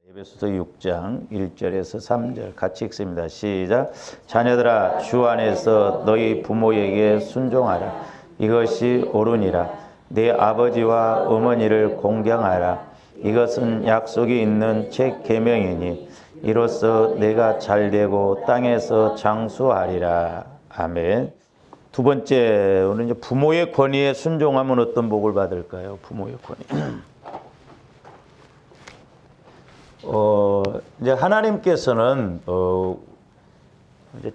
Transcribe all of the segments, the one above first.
에베소서 6장 1절에서 3절 같이 읽습니다. 시작. 자녀들아 주 안에서 너희 부모에게 순종하라. 이것이 옳으니라. 네 아버지와 어머니를 공경하라. 이것은 약속이 있는 책 계명이니 이로써 내가 잘되고 땅에서 장수하리라. 아멘. 두 번째는 이제 부모의 권위에 순종하면 어떤 복을 받을까요? 부모의 권위. 이제 하나님께서는 이제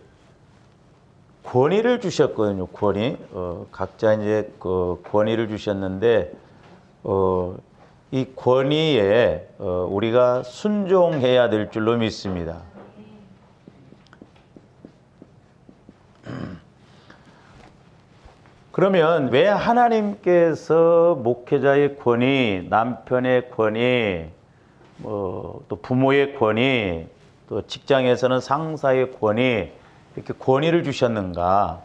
권위를 주셨거든요. 권위. 각자 이제 그 권위를 주셨는데 이 권위에 우리가 순종해야 될 줄로 믿습니다. 그러면 왜 하나님께서 목회자의 권위, 남편의 권위, 또 부모의 권위, 또 직장에서는 상사의 권위, 이렇게 권위를 주셨는가?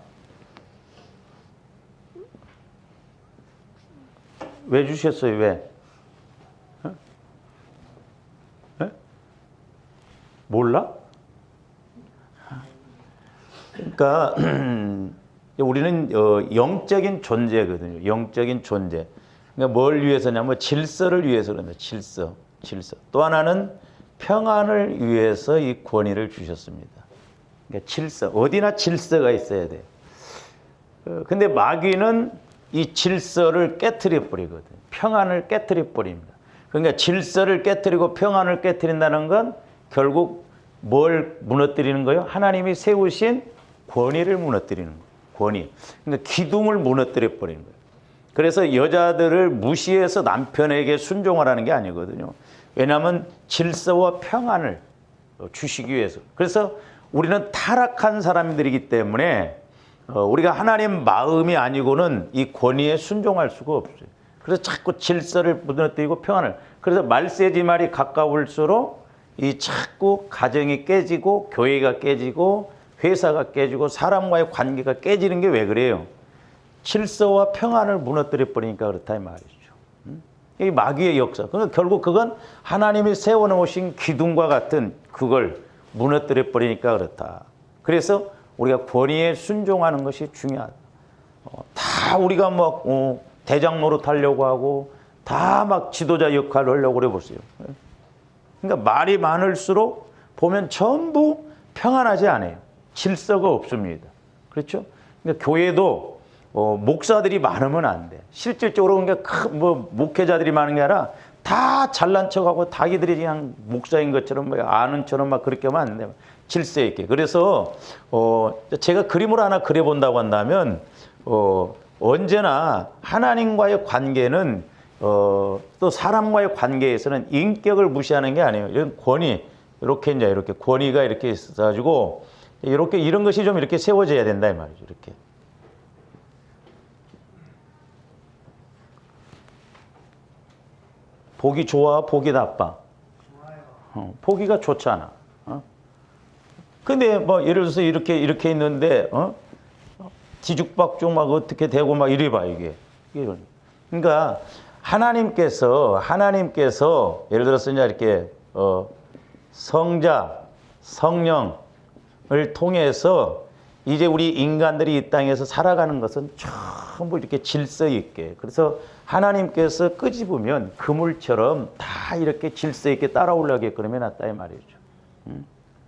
왜 주셨어요? 왜? 몰라? 그러니까 우리는 영적인 존재거든요. 영적인 존재. 그러니까 뭘 위해서냐면 질서를 위해서 그런다. 질서. 또 하나는 평안을 위해서 이 권위를 주셨습니다. 그러니까 질서. 어디나 질서가 있어야 돼요. 근데 마귀는 이 질서를 깨트려 버리거든요. 평안을 깨트려 버립니다. 그러니까 질서를 깨트리고 평안을 깨트린다는 건 결국 뭘 무너뜨리는 거예요? 하나님이 세우신 권위를 무너뜨리는 거예요. 권위. 그러니까 기둥을 무너뜨려 버리는 거예요. 그래서 여자들을 무시해서 남편에게 순종하라는 게 아니거든요. 왜냐하면 질서와 평안을 주시기 위해서. 그래서 우리는 타락한 사람들이기 때문에 우리가 하나님 마음이 아니고는 이 권위에 순종할 수가 없어요. 그래서 자꾸 질서를 무너뜨리고 평안을. 그래서 말세지 말이 가까울수록 이 자꾸 가정이 깨지고 교회가 깨지고 회사가 깨지고 사람과의 관계가 깨지는 게 왜 그래요? 질서와 평안을 무너뜨려 버리니까 그렇다 이 말이죠. 이 마귀의 역사. 그러니까 결국 그건 하나님이 세워놓으신 기둥과 같은 그걸 무너뜨려 버리니까 그렇다. 그래서 우리가 권위에 순종하는 것이 중요하다. 다 우리가 막 대장 노릇하려고 하고 다 막 지도자 역할을 하려고 그래 보세요. 그러니까 말이 많을수록 보면 전부 평안하지 않아요. 질서가 없습니다. 그렇죠? 그러니까 교회도 목사들이 많으면 안 돼. 실질적으로 그러니까 목회자들이 많은 게 아니라 다 잘난 척하고 자기들이 그냥 목사인 것처럼 아는 처럼 막 그렇게 하면 안 돼. 질서 있게. 그래서 제가 그림을 하나 그려본다고 한다면 언제나 하나님과의 관계는 또 사람과의 관계에서는 인격을 무시하는 게 아니에요. 이런 권위, 이렇게 권위가 이렇게 있어가지고 이렇게 이런 것이 좀 이렇게 세워져야 된다 이 말이죠. 이렇게. 보기 좋아, 보기 나빠. 보기가 좋잖아. 근데 뭐 예를 들어서 이렇게 있는데 뒤죽박죽 막 어떻게 되고 막 이래 봐 이게. 그러니까 하나님께서 예를 들어서 이제 이렇게 성자, 성령을 통해서 이제 우리 인간들이 이 땅에서 살아가는 것은 전부 이렇게 질서 있게. 그래서 하나님께서 끄집으면 그물처럼 다 이렇게 질서 있게 따라올라게끔 해놨다 이 말이죠.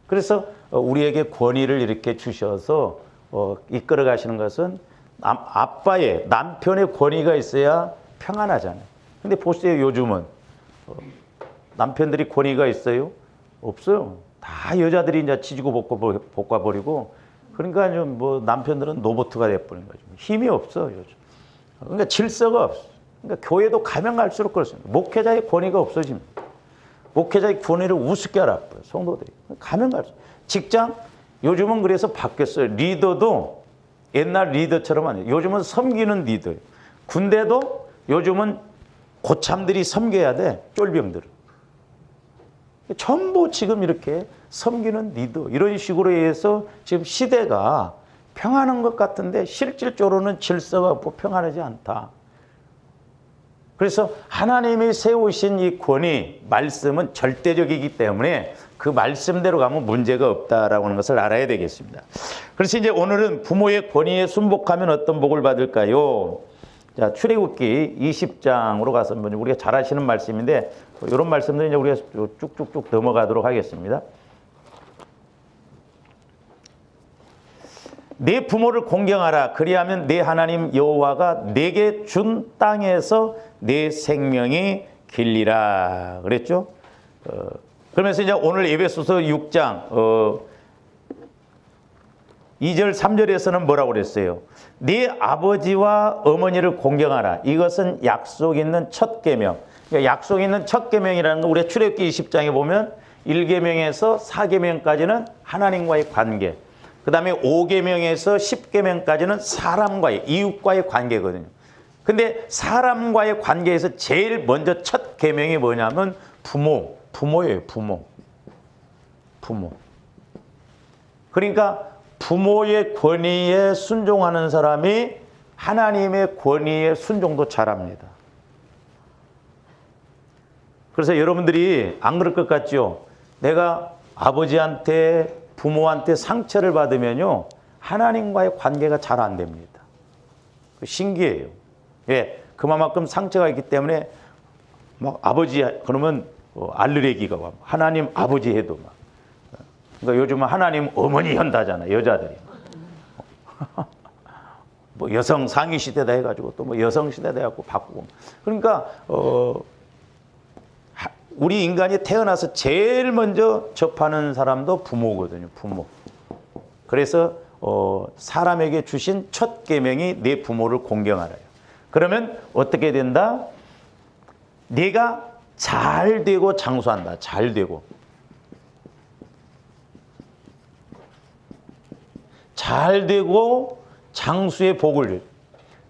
그래서 우리에게 권위를 이렇게 주셔서 이끌어 가시는 것은 아빠의 남편의 권위가 있어야 평안하잖아요. 근데 보세요, 요즘은 남편들이 권위가 있어요? 없어요. 다 여자들이 이제 지지고 볶아버리고 그러니까 좀 남편들은 로봇가 돼버린 거죠. 힘이 없어 요즘. 그러니까 질서가 없어. 그러니까 교회도 가면 갈수록 그렇습니다. 목회자의 권위가 없어집니다. 목회자의 권위를 우습게 알아버려요, 성도들이. 가면 갈수록. 직장 요즘은 그래서 바뀌었어요. 리더도 옛날 리더처럼 안 해요. 요즘은 섬기는 리더예요. 군대도 요즘은 고참들이 섬겨야 돼, 쫄병들은. 전부 지금 이렇게 섬기는 리더 이런 식으로 해서 지금 시대가 평안한 것 같은데 실질적으로는 질서가 없고 평안하지 않다. 그래서 하나님이 세우신 이 권위, 말씀은 절대적이기 때문에 그 말씀대로 가면 문제가 없다라고 하는 것을 알아야 되겠습니다. 그래서 이제 오늘은 부모의 권위에 순복하면 어떤 복을 받을까요? 자, 출애굽기 20장으로 가서 우리가 잘 아시는 말씀인데 이런 말씀들 이제 우리가 쭉쭉쭉 넘어가도록 하겠습니다. 내 부모를 공경하라. 그리하면 내 하나님 여호와가 내게 준 땅에서 내 생명이 길리라. 그랬죠? 그러면서 이제 오늘 에베소서 6장 2절 3절에서는 뭐라고 그랬어요? 네 아버지와 어머니를 공경하라. 이것은 약속 있는 첫 계명. 그러니까 약속 있는 첫 계명이라는 거 우리가 출애굽기 20장에 보면 1계명에서 4계명까지는 하나님과의 관계. 그 다음에 5계명에서 10계명까지는 사람과의, 이웃과의 관계거든요. 근데 사람과의 관계에서 제일 먼저 첫 계명이 뭐냐면 부모예요, 부모. 그러니까 부모의 권위에 순종하는 사람이 하나님의 권위에 순종도 잘합니다. 그래서 여러분들이 안 그럴 것 같죠? 내가 아버지한테 부모한테 상처를 받으면요 하나님과의 관계가 잘 안 됩니다. 신기해요. 왜? 그만큼 상처가 있기 때문에 막 아버지 그러면 알르레기가 와. 하나님 아버지 해도 막. 그러니까 요즘은 하나님 어머니 한다잖아 여자들이. 뭐 여성 상위 시대다 해가지고 또 뭐 여성 시대다 해갖고 바꾸고. 그러니까 우리 인간이 태어나서 제일 먼저 접하는 사람도 부모거든요. 부모. 그래서 사람에게 주신 첫 계명이 내 부모를 공경하라요. 그러면 어떻게 된다? 내가 잘 되고 장수한다. 잘 되고. 잘 되고 장수의 복을.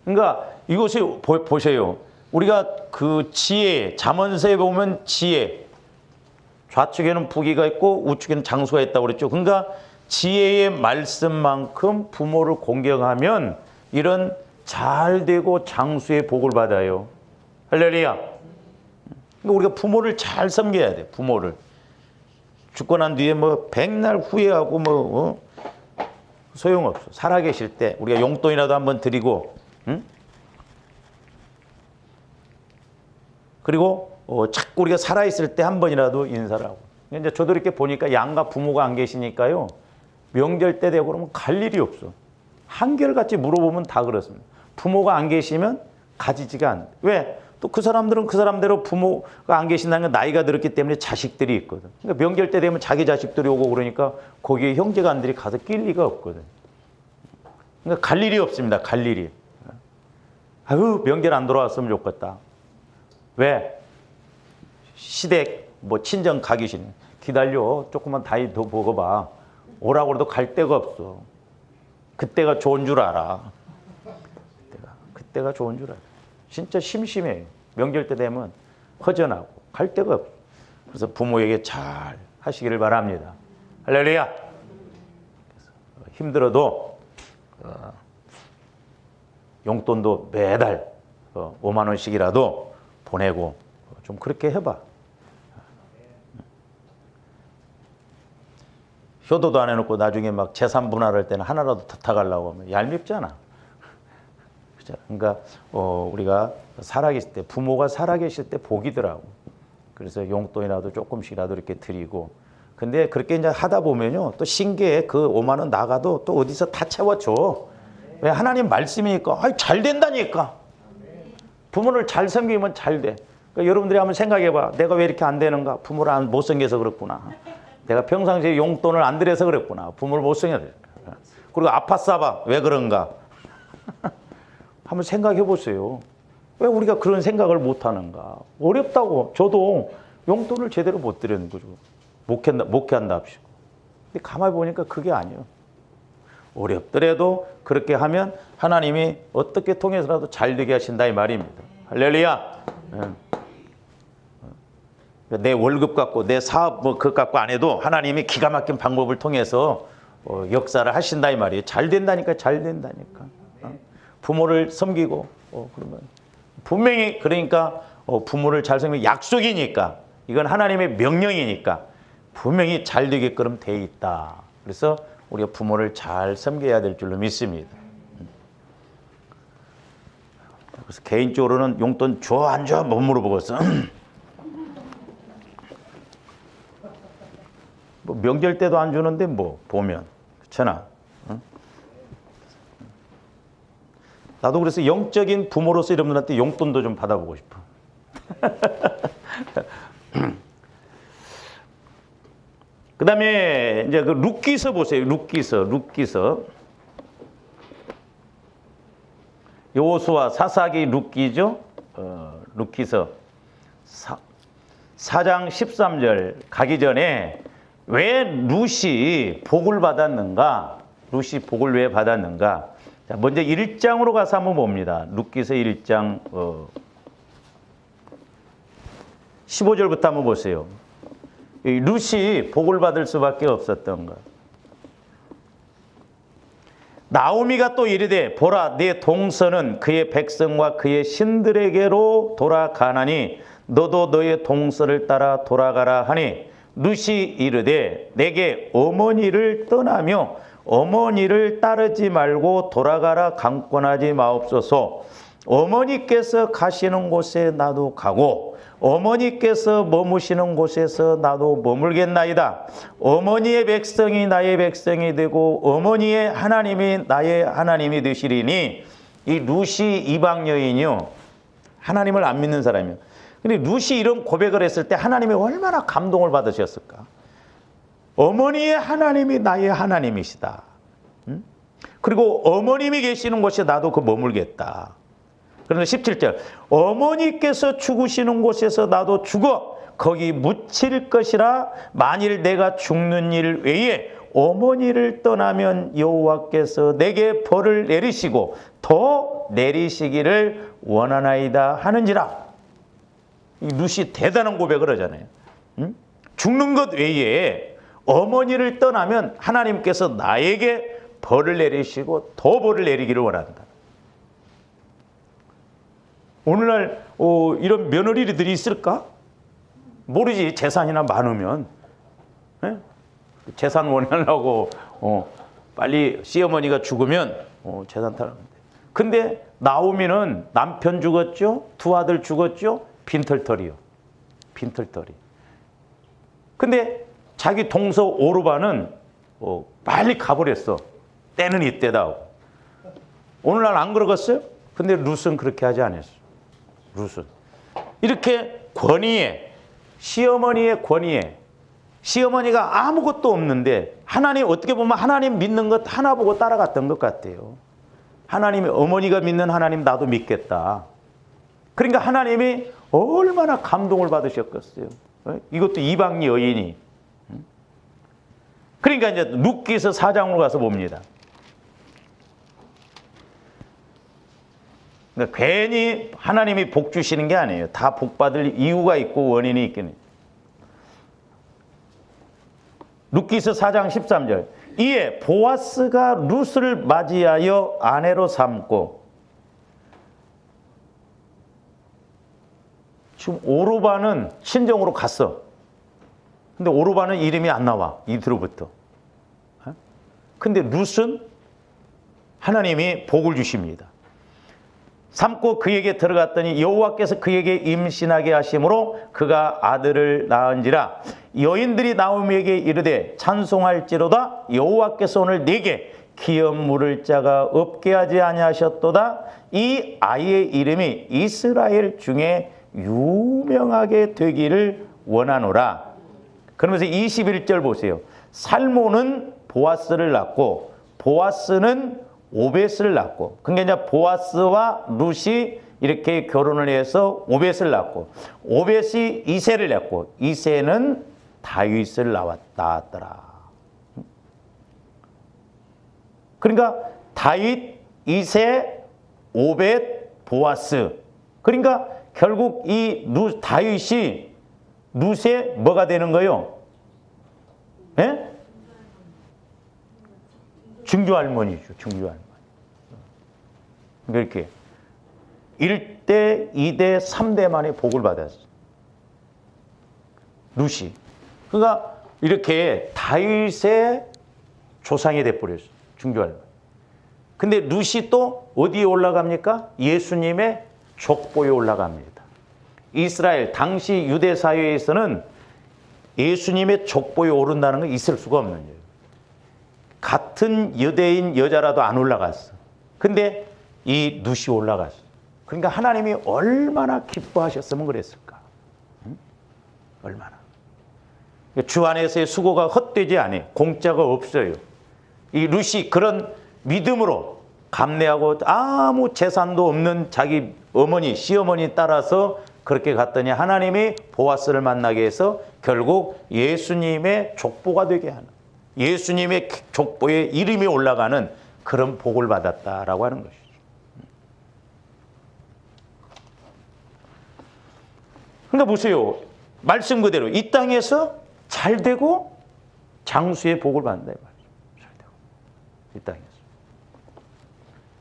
그러니까 이것이 보세요. 우리가 그 지혜, 잠언서에 보면 지혜, 좌측에는 부귀가 있고 우측에는 장수가 있다고 그랬죠. 그러니까 지혜의 말씀만큼 부모를 공경하면 이런 잘 되고 장수의 복을 받아요. 할렐루야. 그러니까 우리가 부모를 잘 섬겨야 돼. 부모를. 죽고 난 뒤에 뭐 백날 후회하고 소용없어. 살아계실 때 우리가 용돈이라도 한번 드리고, 응? 그리고 자꾸 우리가 살아있을 때 한 번이라도 인사를 하고. 이제 저도 이렇게 보니까 양가 부모가 안 계시니까요. 명절 때 되고 그러면 갈 일이 없어. 한결같이 물어보면 다 그렇습니다. 부모가 안 계시면 가지지가 않아. 왜? 또 그 사람들은 그 사람대로 부모가 안 계신다는 건 나이가 들었기 때문에 자식들이 있거든. 그러니까 명절 때 되면 자기 자식들이 오고 그러니까 거기에 형제간들이 가서 낄 리가 없거든. 그러니까 갈 일이 없습니다. 갈 일이. 아유, 명절 안 돌아왔으면 좋겠다. 왜? 시댁 뭐 친정 가기 싫네. 기다려. 조금만 다이 더 먹어봐. 오라고 해도 갈 데가 없어. 그때가 좋은 줄 알아. 그때가 좋은 줄 알아. 진짜 심심해요. 명절 때 되면 허전하고 갈 데가 없어. 그래서 부모에게 잘 하시기를 바랍니다. 할렐루야. 힘들어도 용돈도 매달 5만 원씩이라도 보내고 좀 그렇게 해봐. 효도도 안 해놓고 나중에 막 재산 분할할 때는 하나라도 더 타가려고 하면 얄밉잖아. 그러니까 우리가 살아계실 때 부모가 살아계실 때 복이더라고. 그래서 용돈이라도 조금씩이라도 이렇게 드리고. 근데 그렇게 이제 하다 보면요 또 신기해. 그 5만 원 나가도 또 어디서 다 채워줘. 왜? 하나님 말씀이니까. 아이, 잘 된다니까. 부모를 잘 섬기면 잘 돼. 그러니까 여러분들이 한번 생각해봐. 내가 왜 이렇게 안 되는가? 부모를 못 섬겨서 그렇구나. 내가 평상시에 용돈을 안 드려서 그랬구나. 부모를 못 섬겨서. 그리고 아팠어. 왜 그런가? 한번 생각해 보세요. 왜 우리가 그런 생각을 못 하는가? 어렵다고. 저도 용돈을 제대로 못 드리는 거죠. 목회한다 합시고. 근데 가만히 보니까 그게 아니에요. 어렵더라도 그렇게 하면 하나님이 어떻게 통해서라도 잘 되게 하신다 이 말입니다. 할렐루야. 내 월급 갖고 내 사업 그것 갖고 안 해도 하나님이 기가 막힌 방법을 통해서 역사를 하신다 이 말이에요. 잘 된다니까. 잘 된다니까. 부모를 섬기고 그러면 분명히 그러니까 부모를 잘 섬기는 약속이니까 이건 하나님의 명령이니까 분명히 잘 되게끔 돼 있다. 그래서 우리가 부모를 잘 섬겨야 될 줄로 믿습니다. 그래서 개인적으로는 용돈 줘 안 줘 못 물어보겠어. 뭐 명절 때도 안 주는데 뭐 보면 그렇잖아. 응? 나도 그래서 영적인 부모로서 이런 분한테 용돈도 좀 받아보고 싶어. 그 다음에 이제 그 룻기서 보세요. 룻기서. 여호수아 사사기 룻기죠. 룻기서 4장 13절 가기 전에 왜 룻이 복을 받았는가? 룻이 복을 왜 받았는가? 자, 먼저 1장으로 가서 한번 봅니다. 룻기서 1장 15절부터 한번 보세요. 룻이 복을 받을 수밖에 없었던 것. 나오미가 또 이르되 보라 네 동서는 그의 백성과 그의 신들에게로 돌아가나니 너도 너의 동서를 따라 돌아가라 하니 룻이 이르되 내게 어머니를 떠나며 어머니를 따르지 말고 돌아가라 강권하지 마옵소서. 어머니께서 가시는 곳에 나도 가고 어머니께서 머무시는 곳에서 나도 머물겠나이다. 어머니의 백성이 나의 백성이 되고 어머니의 하나님이 나의 하나님이 되시리니. 이 룻이 이방 여인이요 하나님을 안 믿는 사람이요. 근데 룻이 이런 고백을 했을 때 하나님이 얼마나 감동을 받으셨을까. 어머니의 하나님이 나의 하나님이시다. 그리고 어머님이 계시는 곳에 나도 그 머물겠다. 그런데 17절 어머니께서 죽으시는 곳에서 나도 죽어 거기 묻힐 것이라. 만일 내가 죽는 일 외에 어머니를 떠나면 여호와께서 내게 벌을 내리시고 더 내리시기를 원하나이다 하는지라. 이 룻이 대단한 고백을 하잖아요. 죽는 것 외에 어머니를 떠나면 하나님께서 나에게 벌을 내리시고 더 벌을 내리기를 원한다. 오늘날 이런 며느리들이 있을까? 모르지. 재산이나 많으면 재산 원하려고 빨리 시어머니가 죽으면 재산 타는데. 근데 나오미는 남편 죽었죠. 두 아들 죽었죠. 빈털터리요. 빈털터리. 근데 자기 동서 오르바는 빨리 가버렸어. 때는 이때다 하고. 오늘날 안 그러겠어요? 근데 룻은 그렇게 하지 않았어. 룻은 이렇게 권위에, 시어머니의 권위에, 시어머니가 아무것도 없는데 하나님, 어떻게 보면 하나님 믿는 것 하나 보고 따라갔던 것 같아요. 하나님이, 어머니가 믿는 하나님 나도 믿겠다. 그러니까 하나님이 얼마나 감동을 받으셨겠어요. 이것도 이방 여인이. 그러니까 이제 룻기서 4장으로 가서 봅니다. 그러니까 괜히 하나님이 복 주시는 게 아니에요. 다 복 받을 이유가 있고 원인이 있긴 해요. 룻기서 4장 13절 이에 보아스가 룻을 맞이하여 아내로 삼고. 지금 오르바는 친정으로 갔어. 근데 오르바는 이름이 안 나와. 이뒤로부터. 근데 룻은 하나님이 복을 주십니다. 삼고 그에게 들어갔더니 여호와께서 그에게 임신하게 하심으로 그가 아들을 낳은지라. 여인들이 나오미에게 이르되 찬송할지로다 여호와께서 오늘 네게 기업 물을 자가 없게 하지 아니하셨도다. 이 아이의 이름이 이스라엘 중에 유명하게 되기를 원하노라. 그러면서 21절 보세요. 살모는 보아스를 낳고 보아스는 오벳을 낳고. 그러니까 이제 보아스와 룻이 이렇게 결혼을 해서 오벳을 낳고, 오벳이 이새를 낳고, 이새는 다윗을 낳았더라. 그러니까 다윗, 이새, 오벳, 보아스. 그러니까 결국 이 다윗이 룻의 뭐가 되는 거예요? 예? 증조할머니죠. 증조할머니. 이렇게 1대, 2대, 3대 만에 복을 받았어요. 룻이. 그러니까 이렇게 다윗의 조상이 돼버렸어요. 중조할머니. 근데 룻이 또 어디에 올라갑니까? 예수님의 족보에 올라갑니다. 이스라엘 당시 유대 사회에서는 예수님의 족보에 오른다는 건 있을 수가 없는 거예요. 같은 유대인 여자라도 안 올라갔어. 근데 이 룻이 올라갔어. 그러니까 하나님이 얼마나 기뻐하셨으면 그랬을까? 응? 얼마나. 주 안에서의 수고가 헛되지 않아요. 공짜가 없어요. 이 룻이 그런 믿음으로 감내하고 아무 재산도 없는 자기 어머니, 시어머니 따라서 그렇게 갔더니 하나님이 보아스를 만나게 해서 결국 예수님의 족보가 되게 하는, 예수님의 족보에 이름이 올라가는 그런 복을 받았다라고 하는 것이죠. 그러니까 보세요. 말씀 그대로 이 땅에서 잘 되고 장수의 복을 받는다. 잘 되고 이 땅에서.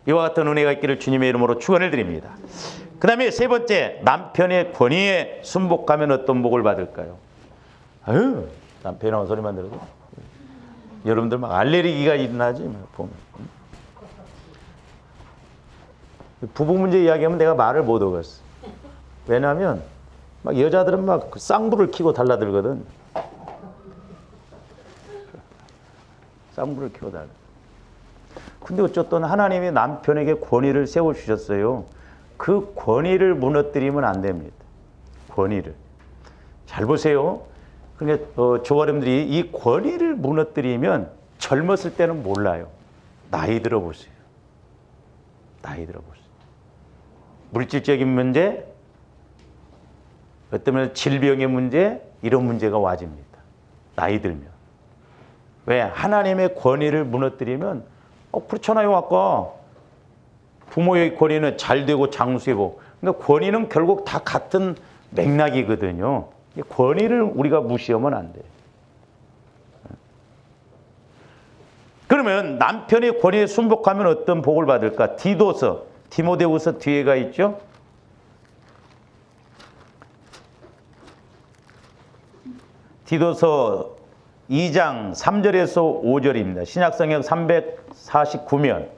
이와 같은 은혜가 있기를 주님의 이름으로 축원을 드립니다. 그 다음에 세 번째, 남편의 권위에 순복하면 어떤 복을 받을까요? 아유, 남편이 나온 소리만 들어도 여러분들 막 알레르기가 일어나지 보면. 부부 문제 이야기하면 내가 말을 못 하겠어. 왜냐하면 막 여자들은 막 쌍불을 켜고 달라들거든. 쌍불을 켜고 달라. 근데 어쨌든 하나님이 남편에게 권위를 세워주셨어요. 그 권위를 무너뜨리면 안 됩니다. 권위를. 잘 보세요. 그러니까 조아름들이 이 권위를 무너뜨리면 젊었을 때는 몰라요. 나이 들어보세요. 나이 들어보세요. 물질적인 문제, 어떤 질병의 문제, 이런 문제가 와집니다. 나이 들면. 왜? 하나님의 권위를 무너뜨리면 그렇잖아요. 아까 부모의 권위는 잘 되고 장수이고, 그러니까 권위는 결국 다 같은 맥락이거든요. 권위를 우리가 무시하면 안 돼요. 그러면 남편의 권위에 순복하면 어떤 복을 받을까? 디모데후서 뒤에가 있죠. 디도서 2장 3절에서 5절입니다. 신약성경 349면.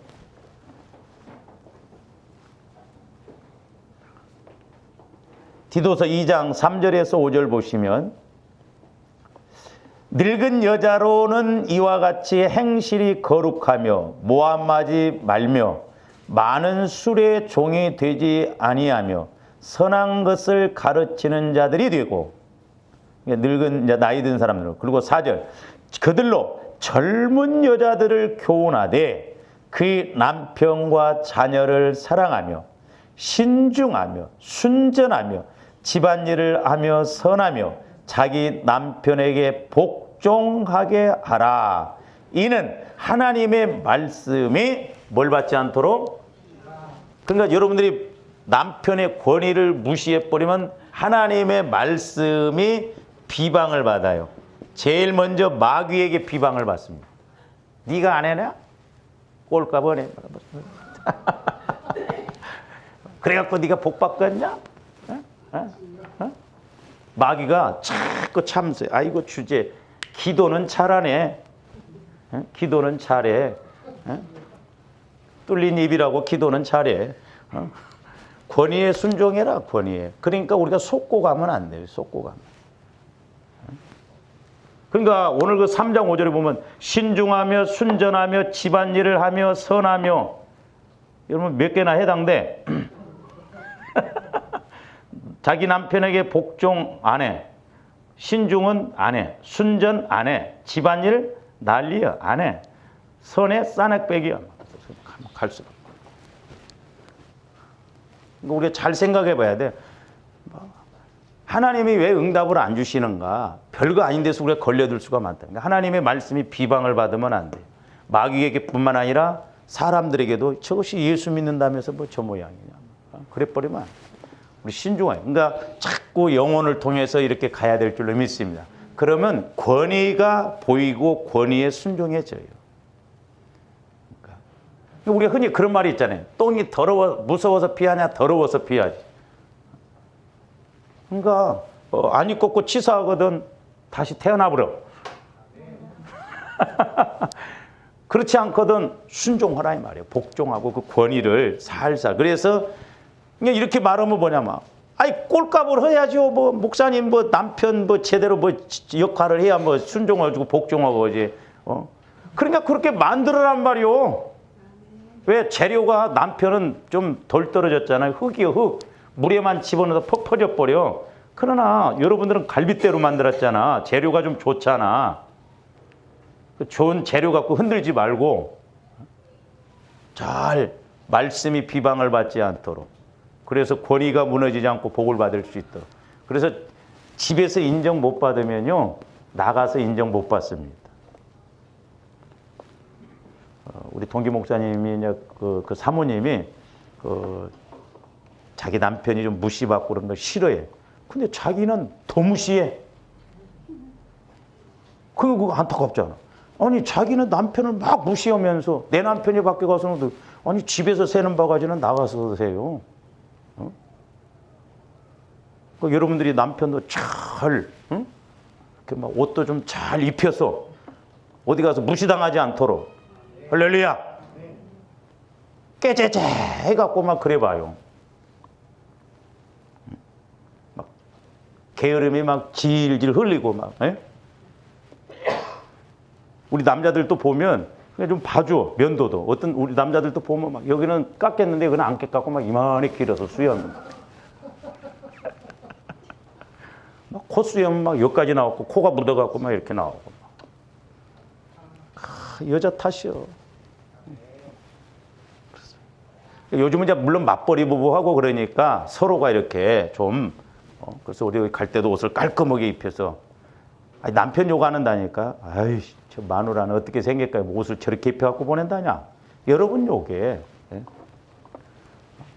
디도서 2장 3절에서 5절 보시면, 늙은 여자로는 이와 같이 행실이 거룩하며 모함하지 말며 많은 술의 종이 되지 아니하며 선한 것을 가르치는 자들이 되고, 늙은 나이 든 사람들. 그리고 4절, 그들로 젊은 여자들을 교훈하되 그 남편과 자녀를 사랑하며 신중하며 순전하며 집안일을 하며 선하며 자기 남편에게 복종하게 하라. 이는 하나님의 말씀이 뭘 받지 않도록. 그러니까 여러분들이 남편의 권위를 무시해버리면 하나님의 말씀이 비방을 받아요. 제일 먼저 마귀에게 비방을 받습니다. 네가 안 해냐? 꼴값 안 해. 그래갖고 네가 복 받겠냐? 마귀가 자꾸 참세. 아이고 주제. 기도는 잘하네. 기도는 잘해. 뚫린 입이라고 기도는 잘해. 권위에 순종해라. 권위에. 그러니까 우리가 속고 가면 안 돼요. 속고 가면. 그러니까 오늘 그 3장 5절에 보면 신중하며 순전하며 집안일을 하며 선하며, 여러분 몇 개나 해당돼? 자기 남편에게 복종 안 해. 신중은 안 해. 순전 안 해. 집안일 난리야. 안 해. 선에 싸넥백이야. 갈수록. 우리가 잘 생각해 봐야 돼. 하나님이 왜 응답을 안 주시는가? 별거 아닌 데서 우리가 걸려들 수가 많다. 그러니까 하나님의 말씀이 비방을 받으면 안 돼. 마귀에게뿐만 아니라 사람들에게도 저것이 예수 믿는다면서 뭐 저 모양이냐. 그래 버리면 안 돼. 우리 신중해요. 그러니까 자꾸 영혼을 통해서 이렇게 가야 될 줄로 믿습니다. 그러면 권위가 보이고 권위에 순종해져요. 그러니까 우리가 흔히 그런 말이 있잖아요. 똥이 무서워서 피하냐, 더러워서 피하지. 그러니까 안 입고 치사하거든 다시 태어나버려. 그렇지 않거든 순종하라 이 말이에요. 복종하고 그 권위를 살살. 그래서 이렇게 말하면 뭐냐면, 아이 꼴값을 해야죠. 뭐 목사님 뭐 남편 뭐 제대로 뭐 역할을 해야 뭐 순종하고 복종하고 이제 그러니까 그렇게 만들어란 말이요. 왜? 재료가 남편은 좀 덜 떨어졌잖아요. 흙이요, 흙. 물에만 집어넣어서 퍽 퍼져버려. 그러나 여러분들은 갈빗대로 만들었잖아. 재료가 좀 좋잖아. 좋은 재료 갖고 흔들지 말고 잘 말씀이 비방을 받지 않도록. 그래서 권위가 무너지지 않고 복을 받을 수 있도록. 그래서 집에서 인정 못 받으면요, 나가서 인정 못 받습니다. 우리 동기 목사님이 그 사모님이 자기 남편이 좀 무시받고 그런 걸 싫어해. 근데 자기는 더 무시해. 그거 안타깝잖아. 아니 자기는 남편을 막 무시하면서 내 남편이 밖에 가서는 아니 집에서 새는 바가지는 나가서 새요. 여러분들이 남편도 잘 이렇게 막 옷도 좀 잘 입혀서 어디 가서 무시당하지 않도록 할렐루야 깨재재 해갖고 막 그래봐요. 막 게으름이 막 질질 흘리고 막. 우리 남자들도 보면 그냥 좀 봐줘. 면도도 어떤 우리 남자들도 보면 막 여기는 깎겠는데 여기는 안 깎고 막 이만히 길어서 수염 막 콧수염 막 여기까지 나왔고 코가 묻어갖고 막 이렇게 나오고 여자 탓이요. 요즘은 이제 물론 맞벌이 부부하고 그러니까 서로가 이렇게 좀 그래서 우리 갈 때도 옷을 깔끔하게 입혀서 아니, 남편 욕하는다니까. 아이 저 마누라는 어떻게 생길까요? 옷을 저렇게 입혀갖고 보낸다냐. 여러분 요게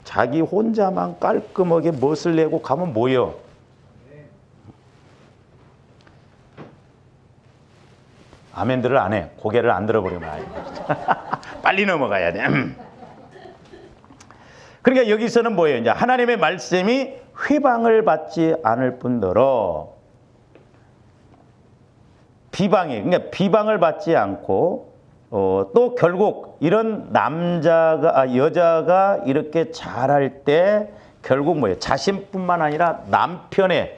자기 혼자만 깔끔하게 멋을 내고 가면 뭐여? 아멘들을 안 해. 고개를 안 들어버리면 빨리 넘어가야 돼. 그러니까 여기서는 뭐예요? 이제 하나님의 말씀이 회방을 받지 않을 뿐더러 그러니까 비방을 받지 않고 또 결국 이런 여자가 이렇게 잘할 때 결국 뭐예요? 자신뿐만 아니라 남편의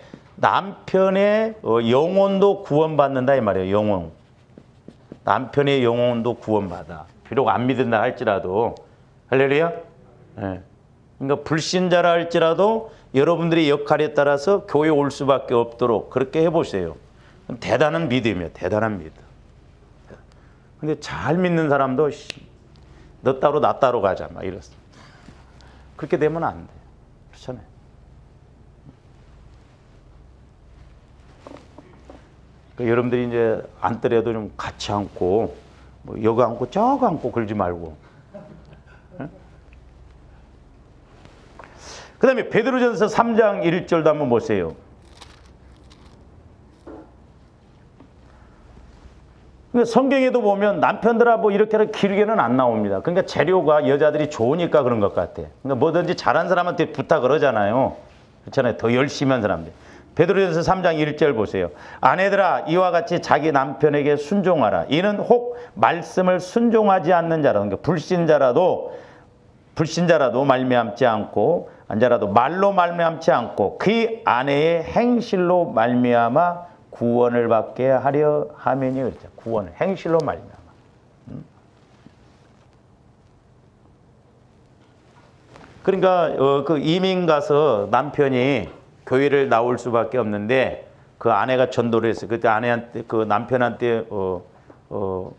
영혼도 구원받는다 이 말이에요. 영혼. 남편의 영혼도 구원받아. 비록 안 믿는다 할지라도 할렐루야. 네. 그러니까 불신자라 할지라도 여러분들의 역할에 따라서 교회 올 수밖에 없도록 그렇게 해보세요. 대단한 믿음이에요. 대단한 믿음. 근데 잘 믿는 사람도 너 따로 나 따로 가자 막 이랬어. 그렇게 되면 안 돼. 그렇잖아요. 그러니까 여러분들이 이제 앉더라도 좀 같이 앉고 뭐 여기 앉고 저거 앉고 그러지 말고. 그 다음에 베드로전서 3장 1절도 한번 보세요. 성경에도 보면 남편들아 뭐 이렇게 길게는 안 나옵니다. 그러니까 재료가 여자들이 좋으니까 그런 것 같아. 그러니까 뭐든지 잘한 사람한테 부탁을 하잖아요. 그렇잖아요. 더 열심히 한 사람들. 베드로전서 3장 1절 보세요. 아내들아 이와 같이 자기 남편에게 순종하라. 이는 혹 말씀을 순종하지 않는 자라. 그러니까 불신자라도 말미암지 않고 안자라도 말로 말미암지 않고 그 아내의 행실로 말미암아 구원을 받게 하려 하면이 그렇죠. 구원을 행실로 말미암아. 그러니까 그 이민 가서 남편이 교회를 나올 수밖에 없는데 그 아내가 전도를 했어요. 그때 아내한테 그 남편한테 그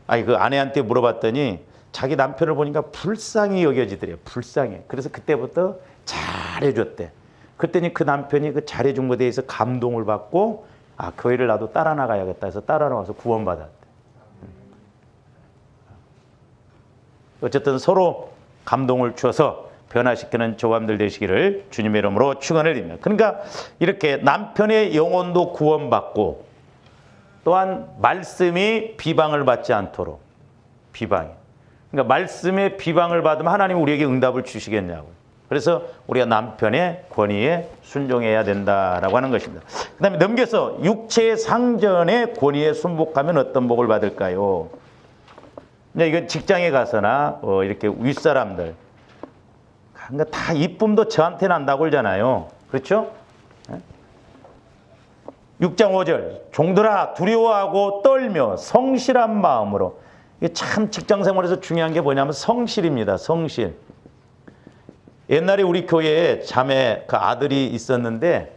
아내한테 물어봤더니 자기 남편을 보니까 불쌍히 여겨지더래요. 불쌍해. 그래서 그때부터 잘해줬대. 그랬더니 그 남편이 그 잘해준 것에 대해서 감동을 받고 교회를 나도 따라 나가야겠다 해서 따라 나와서 구원받았대. 어쨌든 서로 감동을 주어서 변화시키는 조감들 되시기를 주님의 이름으로 축원을 드립니다. 그러니까 이렇게 남편의 영혼도 구원받고 또한 말씀이 비방을 받지 않도록 비방이. 그러니까 말씀에 비방을 받으면 하나님은 우리에게 응답을 주시겠냐고. 그래서 우리가 남편의 권위에 순종해야 된다라고 하는 것입니다. 그 다음에 넘겨서 육체의 상전의 권위에 순복하면 어떤 복을 받을까요? 이건 직장에 가서나 이렇게 윗사람들, 그러니까 다 이쁨도 저한테는 안다고 그러잖아요. 그렇죠? 6장 5절 종들아 두려워하고 떨며 성실한 마음으로. 이게 참 직장 생활에서 중요한 게 뭐냐면 성실입니다. 성실. 옛날에 우리 교회에 자매 그 아들이 있었는데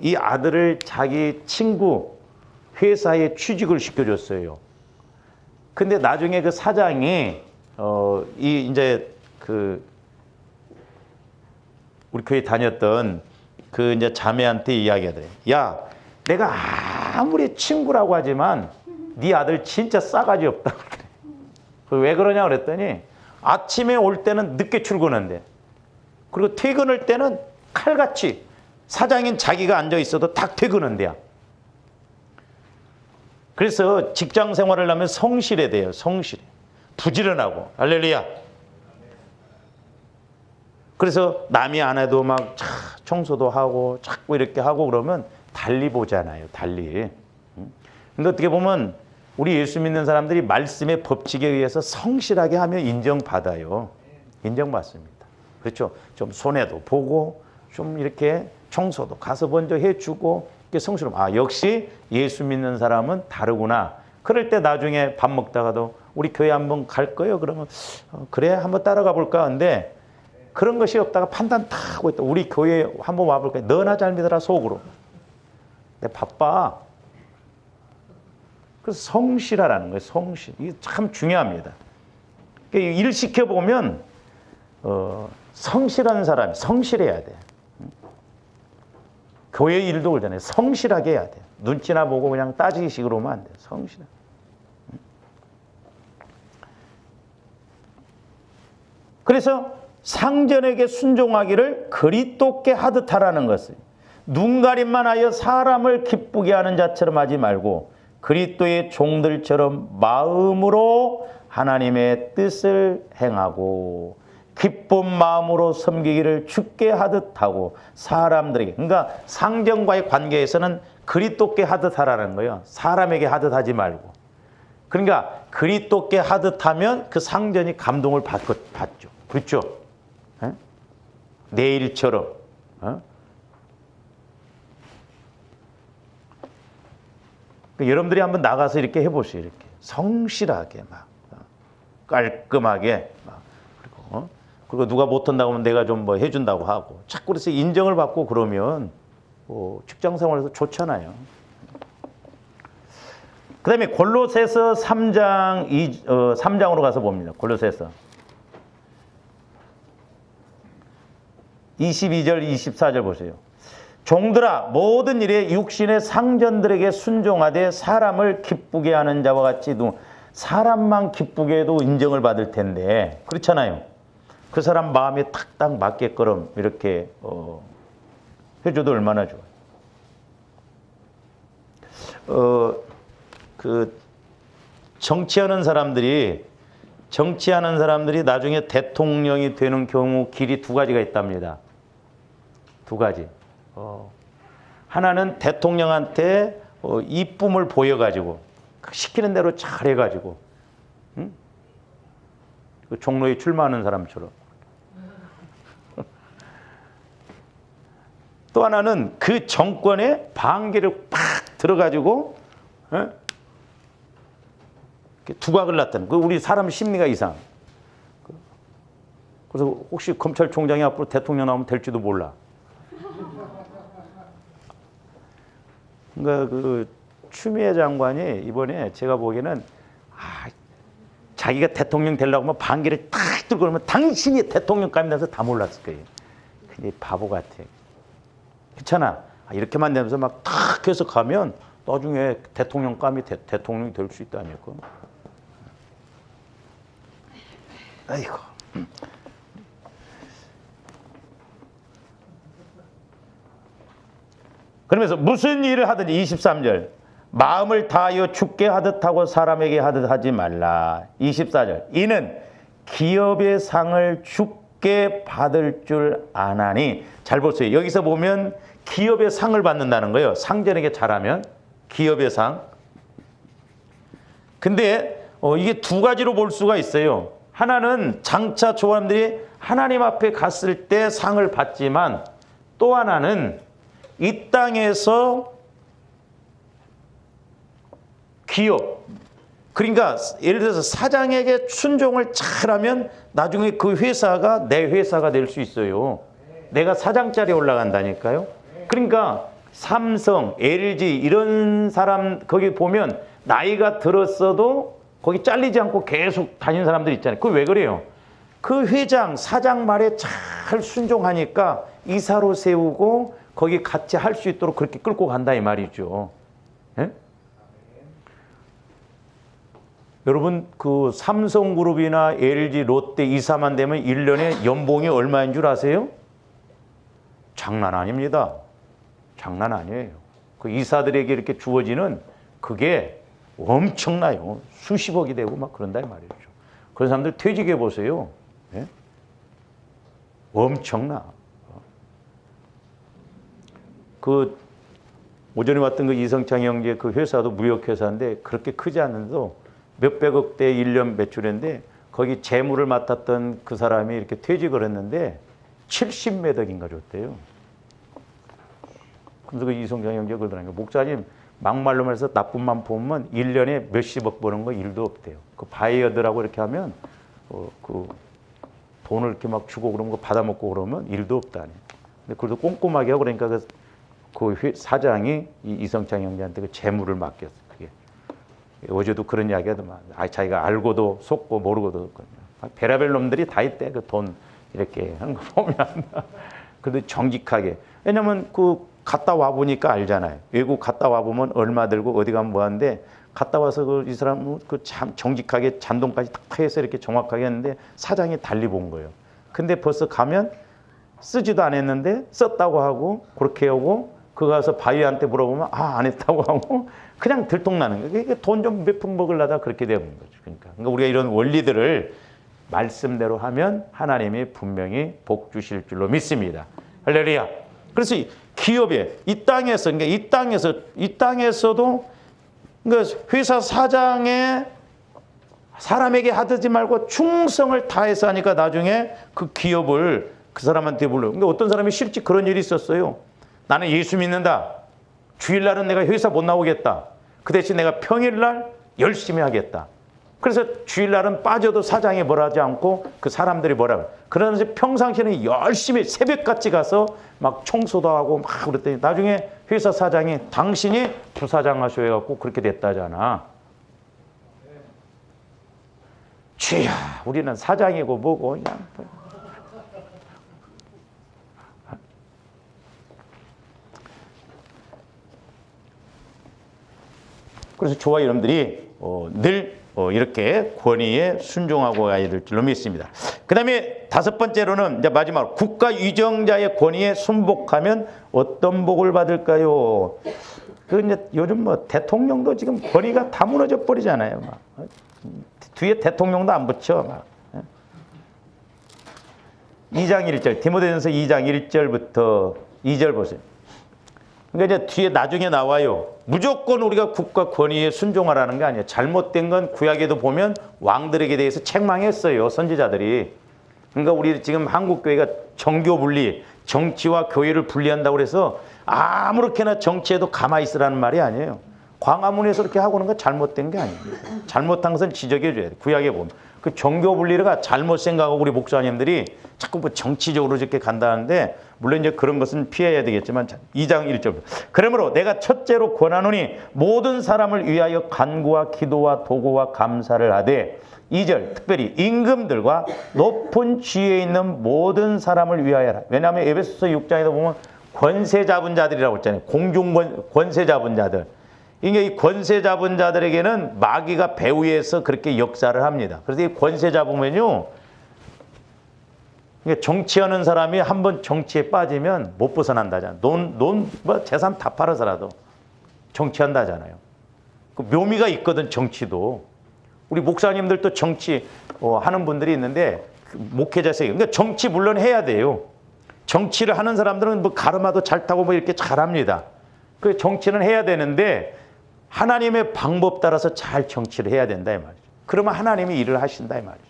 이 아들을 자기 친구 회사에 취직을 시켜줬어요. 근데 나중에 그 사장이 이 이제 그 우리 교회 다녔던 그 이제 자매한테 이야기하더래. 야, 내가 아무리 친구라고 하지만 네 아들 진짜 싸가지 없다. 왜 그러냐 그랬더니 아침에 올 때는 늦게 출근한대. 그리고 퇴근할 때는 칼같이 사장인 자기가 앉아 있어도 딱 퇴근한대야. 그래서 직장 생활을 하면 성실해야 돼요. 성실해. 부지런하고. 할렐루야. 그래서 남이 안 해도 막 청소도 하고 자꾸 이렇게 하고 그러면 달리 보잖아요. 달리. 근데 어떻게 보면 우리 예수 믿는 사람들이 말씀의 법칙에 의해서 성실하게 하면 인정받아요. 인정받습니다. 그렇죠? 좀 손해도 보고 좀 이렇게 청소도 가서 먼저 해주고 이렇게 성실하면 역시 예수 믿는 사람은 다르구나. 그럴 때 나중에 밥 먹다가도 우리 교회 한번 갈 거예요? 그러면 그래 한번 따라가 볼까? 근데 그런 것이 없다가 판단 다 하고 있다. 우리 교회 한번 와볼까? 너나 잘 믿어라 속으로. 내가 바빠. 그래서 성실하라는 거예요. 성실. 이게 참 중요합니다. 일 시켜보면 성실한 사람이 성실해야 돼. 교회 일도 그러잖아요. 성실하게 해야 돼. 눈치나 보고 그냥 따지기식으로 하면 안 돼. 성실하게. 그래서 상전에게 순종하기를 그리스도께 하듯 하라는 것을 눈가림만 하여 사람을 기쁘게 하는 자처럼 하지 말고 그리스도의 종들처럼 마음으로 하나님의 뜻을 행하고 기쁜 마음으로 섬기기를 주께 하듯 하고 사람들에게, 그러니까 상전과의 관계에서는 그리스도께 하듯 하라는 거예요. 사람에게 하듯 하지 말고. 그러니까 그리스도께 하듯 하면 그 상전이 감동을 받죠. 그렇죠? 내 일처럼. 여러분들이 한번 나가서 이렇게 해보세요. 이렇게 성실하게 막 깔끔하게 막 그리고 누가 못한다고 하면 내가 좀 뭐 해준다고 하고 자꾸 그래서 인정을 받고 그러면 직장 생활에서 좋잖아요. 그 다음에 골로새서 3장으로 가서 봅니다. 골로새서 22절 24절 보세요. 종들아 모든 일에 육신의 상전들에게 순종하되 사람을 기쁘게 하는 자와 같이 사람만 기쁘게 해도 인정을 받을 텐데 그렇잖아요. 그 사람 마음에 탁딱 맞게끔 이렇게 해줘도 얼마나 좋아요. 그 정치하는 사람들이 나중에 대통령이 되는 경우 길이 두 가지가 있답니다. 두 가지. 하나는 대통령한테 이쁨을 보여가지고 시키는 대로 잘해가지고 그 종로에 출마하는 사람처럼. 또 하나는 그 정권에 반기를 팍 들어가지고 두각을 났다는. 그 우리 사람 심리가 이상. 그래서 혹시 검찰총장이 앞으로 대통령 나오면 될지도 몰라. 그러니까 그 추미애 장관이 이번에 제가 보기에는 자기가 대통령 되려고 하면 반기를 탁 들고 그러면 당신이 대통령감이 돼서 다 몰랐을 거예요. 근데 바보 같아. 그렇잖아. 이렇게만 되면서 막 탁 해서 가면 나중에 대통령감이 대통령이 될 수 있다니까. 아이고. 그러면서 무슨 일을 하든지 23절 마음을 다하여 죽게 하듯 하고 사람에게 하듯 하지 말라. 24절. 이는 기업의 상을 죽게 받을 줄 아나니. 잘 보세요. 여기서 보면 기업의 상을 받는다는 거예요. 상전에게 잘하면 기업의 상. 근데 이게 두 가지로 볼 수가 있어요. 하나는 장차 조람들이 하나님 앞에 갔을 때 상을 받지만, 또 하나는 이 땅에서 기업, 그러니까 예를 들어서 사장에게 순종을 잘하면 나중에 그 회사가 내 회사가 될 수 있어요. 내가 사장 자리에 올라간다니까요. 그러니까 삼성, LG 이런 사람 거기 보면 나이가 들었어도 거기 잘리지 않고 계속 다니는 사람들 있잖아요. 그거 왜 그래요? 그 회장, 사장 말에 잘 순종하니까 이사로 세우고 거기 같이 할 수 있도록 그렇게 끌고 간다 이 말이죠. 예? 여러분 그 삼성그룹이나 LG, 롯데 이사만 되면 1년에 연봉이 얼마인 줄 아세요? 장난 아닙니다. 장난 아니에요. 그 이사들에게 이렇게 주어지는 그게 엄청나요. 수십억이 되고 막 그런다 이 말이죠. 그런 사람들 퇴직해 보세요. 예? 엄청나. 그 오전에 왔던 그 이성창 형제 그 회사도 무역회사인데 그렇게 크지 않은데도 몇백억 대 1년 매출인데 거기 재무를 맡았던 그 사람이 이렇게 퇴직을 했는데 70몇 억인가 줬대요. 그래서 그 이성창 형제가 그러더라고요. 목사님 막말로 말해서 나쁜만 보면 1년에 몇십억 버는 거 일도 없대요. 그 바이어들하고 이렇게 하면 그 돈을 이렇게 막 주고 그러면 거 받아먹고 그러면 일도 없다니. 근데 그래도 꼼꼼하게 하고 그러니까 그 사장이 이성창 형제한테 그 재무를 맡겼어. 그게 어제도 그런 이야기 하더만. 자기가 알고도 속고 모르고도 베라벨 놈들이 다 있대. 그 돈 이렇게 하는 거 보면. 그래도 정직하게. 왜냐면 그 갔다 와 보니까 알잖아요. 외국 갔다 와 보면 얼마 들고 어디 가면 뭐 하는데 갔다 와서 이 사람 그 참 정직하게 잔돈까지 다 해서 이렇게 정확하게 했는데 사장이 달리 본 거예요. 근데 벌써 가면 쓰지도 않았는데 썼다고 하고 그렇게 하고 그 가서 바이한테 물어보면 안 했다고 하고 그냥 들통나는 거예요. 돈 좀 몇 푼 먹으려다 그렇게 되는 거죠. 그러니까 우리가 이런 원리들을 말씀대로 하면 하나님이 분명히 복 주실 줄로 믿습니다. 할렐루야. 그래서 기업에 이 땅에서 그러니까 이 땅에서도 그러니까 회사 사장에 사람에게 하지 말고 충성을 다해서 하니까 나중에 그 기업을 그 사람한테 불러. 근데 어떤 사람이 실제 그런 일이 있었어요. 나는 예수 믿는다. 주일날은 내가 회사 못 나오겠다. 그 대신 내가 평일날 열심히 하겠다. 그래서 주일날은 빠져도 사장이 뭐라 하지 않고 그 사람들이 뭐라 그래. 그러면서 평상시에는 열심히 새벽같이 가서 막 청소도 하고 막 그랬더니 나중에 회사 사장이 당신이 부사장 하셔 해갖고 그렇게 됐다잖아. 주야, 우리는 사장이고 뭐고 그냥. 그래서 저와 여러분들이 늘 이렇게 권위에 순종하고 가야 될 줄로 믿습니다. 그 다음에 다섯 번째로는 이제 마지막으로 국가 유정자의 권위에 순복하면 어떤 복을 받을까요? 그 이제 요즘 뭐 대통령도 지금 권위가 다 무너져 버리잖아요. 막. 뒤에 대통령도 안 붙여. 막. 2장 1절 디모데전서 2장 1절부터 2절 보세요. 그러니까 이제 뒤에 나중에 나와요. 무조건 우리가 국가 권위에 순종하라는 게 아니에요. 잘못된 건 구약에도 보면 왕들에게 대해서 책망했어요. 선지자들이. 그러니까 우리 지금 한국교회가 정교분리, 정치와 교회를 분리한다고 해서 아무렇게나 정치에도 가만히 있으라는 말이 아니에요. 광화문에서 그렇게 하고 있는 건 잘못된 게 아니에요. 잘못한 것은 지적해 줘야 돼요. 구약에 보면. 그 정교분리가 잘못 생각하고 우리 목사님들이 자꾸 뭐 정치적으로 이렇게 간다는데 물론 이제 그런 것은 피해야 되겠지만 2장 1절 그러므로 내가 첫째로 권하노니 모든 사람을 위하여 간구와 기도와 도구와 감사를 하되 2절 특별히 임금들과 높은 지위에 있는 모든 사람을 위하여 하라. 왜냐하면 에베소서 6장에도 보면 권세 잡은 자들이라고 했잖아요. 공중 권세 잡은 자들. 이게 이 권세 잡은 자들에게는 마귀가 배후에서 그렇게 역사를 합니다. 그래서 이 권세 잡으면요, 정치하는 사람이 한번 정치에 빠지면 못 벗어난다잖아요. 뭐 재산 다 팔아서라도 정치한다잖아요. 그 묘미가 있거든, 정치도. 우리 목사님들도 정치 하는 분들이 있는데 목회자세요. 그러니까 정치 물론 해야 돼요. 정치를 하는 사람들은 뭐 가르마도 잘 타고 뭐 이렇게 잘합니다. 그 정치는 해야 되는데 하나님의 방법 따라서 잘 정치를 해야 된다 이 말이죠. 그러면 하나님이 일을 하신다 이 말이죠.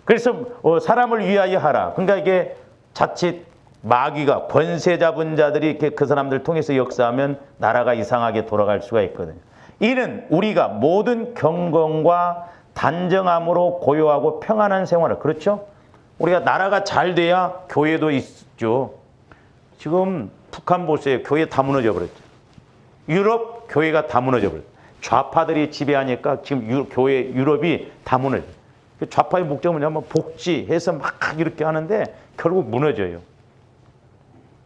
그래서 사람을 위하여 하라. 그러니까 이게 자칫 마귀가 권세 잡은 자들이 이렇게 그 사람들 통해서 역사하면 나라가 이상하게 돌아갈 수가 있거든요. 이는 우리가 모든 경건과 단정함으로 고요하고 평안한 생활을, 그렇죠? 우리가 나라가 잘 돼야 교회도 있죠. 지금 북한 보세요. 교회 다 무너져 버렸죠. 유럽 교회가 다 무너져 버렸죠. 좌파들이 지배하니까 지금 유럽이 다 무너져요. 좌파의 목적은 뭐냐면 복지해서 막 이렇게 하는데 결국 무너져요.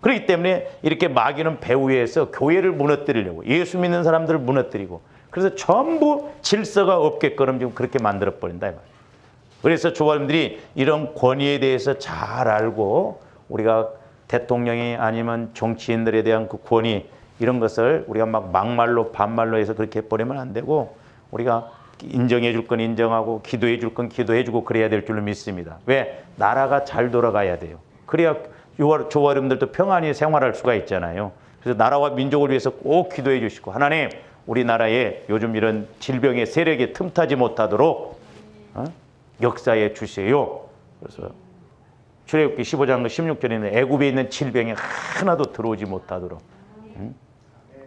그렇기 때문에 이렇게 마귀는 배후에서 교회를 무너뜨리려고, 예수 믿는 사람들을 무너뜨리고, 그래서 전부 질서가 없게끔 지금 그렇게 만들어버린다 이 말이에요. 그래서 조화님들이 이런 권위에 대해서 잘 알고, 우리가 대통령이 아니면 정치인들에 대한 그 권위, 이런 것을 우리가 막 막말로 반말로 해서 그렇게 해버리면 안 되고, 우리가 인정해 줄 건 인정하고 기도해 줄 건 기도해 주고 그래야 될 줄로 믿습니다. 왜? 나라가 잘 돌아가야 돼요. 그래야 조화님들도 평안히 생활할 수가 있잖아요. 그래서 나라와 민족을 위해서 꼭 기도해 주시고, 하나님 우리나라에 요즘 이런 질병의 세력에 틈타지 못하도록 역사해 주세요. 그래서 출애굽기 15장 16절에는 애굽에 있는 질병이 하나도 들어오지 못하도록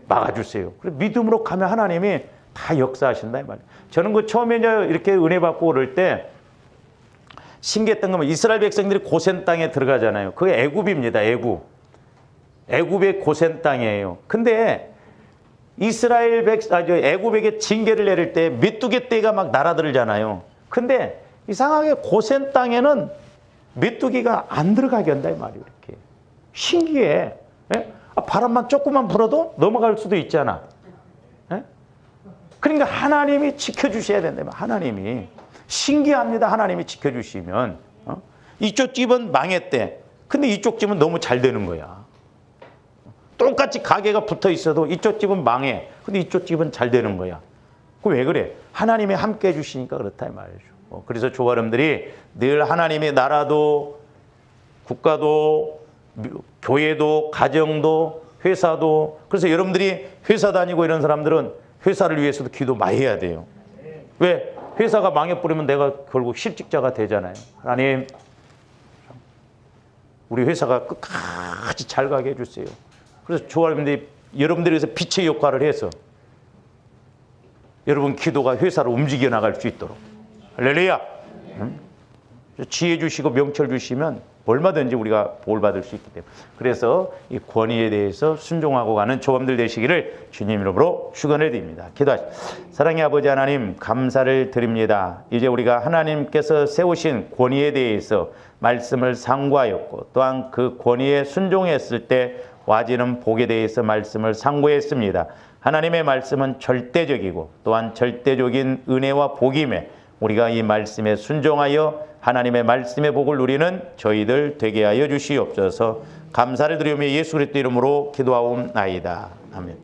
막아주세요. 그래서 믿음으로 가면 하나님이 다 역사하신다 이 말이에요. 저는 그 처음에 이렇게 은혜 받고 그럴 때 신기했던 건 이스라엘 백성들이 고센 땅에 들어가잖아요. 그게 애굽입니다. 애굽의 고센 땅이에요. 근데 애굽에게 징계를 내릴 때 메뚜기 떼가 막 날아들잖아요. 근데 이상하게 고센 땅에는 메뚜기가 안 들어가게 한다 이 말이에요. 이렇게 신기해. 예? 바람만 조금만 불어도 넘어갈 수도 있잖아. 예? 그러니까 하나님이 지켜주셔야 된다. 하나님이. 신기합니다. 하나님이 지켜주시면. 이쪽 집은 망했대. 근데 이쪽 집은 너무 잘 되는 거야. 똑같이 가게가 붙어 있어도 이쪽 집은 망해. 근데 이쪽 집은 잘 되는 거야. 그럼 왜 그래? 하나님이 함께 해주시니까 그렇다 이 말이죠. 그래서 조화람들이 늘 하나님의 나라도 국가도 교회도 가정도 회사도, 그래서 여러분들이 회사 다니고 이런 사람들은 회사를 위해서도 기도 많이 해야 돼요. 왜? 회사가 망해버리면 내가 결국 실직자가 되잖아요. 하나님 우리 회사가 끝까지 잘 가게 해주세요. 그래서 조화님들이 여러분들이 위해서 빛의 역할을 해서 여러분 기도가 회사를 움직여 나갈 수 있도록. 할렐루야. 지혜 주시고 명철 주시면 얼마든지 우리가 볼 받을 수 있기 때문에, 그래서 이 권위에 대해서 순종하고 가는 조함들 되시기를 주님 이름으로 축원해 드립니다. 기도하시죠. 사랑의 아버지 하나님, 감사를 드립니다. 이제 우리가 하나님께서 세우신 권위에 대해서 말씀을 상고하였고, 또한 그 권위에 순종했을 때 와지는 복에 대해서 말씀을 상고했습니다. 하나님의 말씀은 절대적이고 또한 절대적인 은혜와 복임에 우리가 이 말씀에 순종하여 하나님의 말씀의 복을 누리는 저희들 되게 하여 주시옵소서. 감사를 드리며 예수 그리스도 이름으로 기도하옵나이다. 아멘.